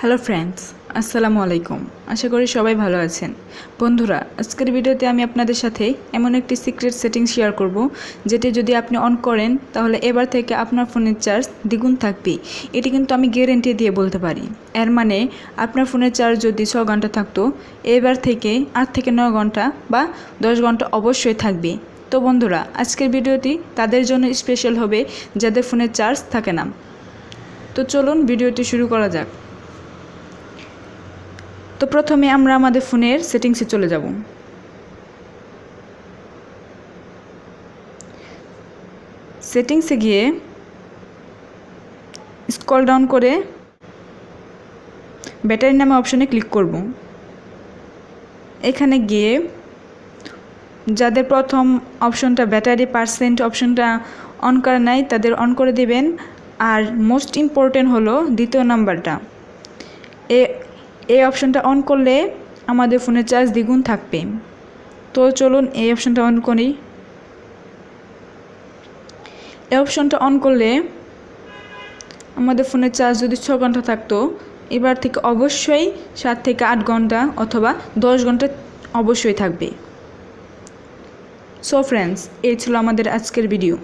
Hello friends, আসসালামু আলাইকুম। আশা করি সবাই ভালো আছেন। বন্ধুরা, আজকের ভিডিওতে আমি আপনাদের সাথে এমন একটি সিক্রেট সেটিং শেয়ার করব, যেটি যদি আপনি অন করেন তাহলে এবার থেকে আপনার ফোনের চার্জ দ্বিগুণ থাকবে। এটি কিন্তু আমি গ্যারেন্টি দিয়ে বলতে পারি। এর মানে আপনার ফোনের চার্জ যদি 6 ঘন্টা থাকতো, এবার থেকে 8 থেকে 9 ঘন্টা বা 10 ঘন্টা অবশ্যই থাকবে। তো বন্ধুরা, আজকের ভিডিওটি তাদের জন্য স্পেশাল হবে যাদের ফোনের চার্জ থাকে না। তো চলুন ভিডিওটি শুরু করা যাক। তো প্রথমে আমরা আমাদের ফোনের সেটিংসে চলে যাব। সেটিংসে গিয়ে স্ক্রল ডাউন করে ব্যাটারি নামে অপশনে ক্লিক করব। এখানে গিয়ে যাদের প্রথম অপশনটা ব্যাটারি পার্সেন্ট অপশনটা অন করা নাই তাদের অন করে দিবেন। আর মোস্ট ইম্পর্টেন্ট হলো দ্বিতীয় নাম্বারটা, এই অপশনটা অন করলে আমাদের ফোনের চার্জ দ্বিগুণ থাকবে। তো চলুন এই অপশনটা অন করি। এই অপশনটা অন করলে আমাদের ফোনের চার্জ যদি 6 ঘন্টা থাকতো, এবার থেকে অবশ্যই 7 থেকে 8 ঘন্টা অথবা 10 ঘন্টা অবশ্যই থাকবে। সো ফ্রেন্ডস, এই ছিল আমাদের আজকের ভিডিও।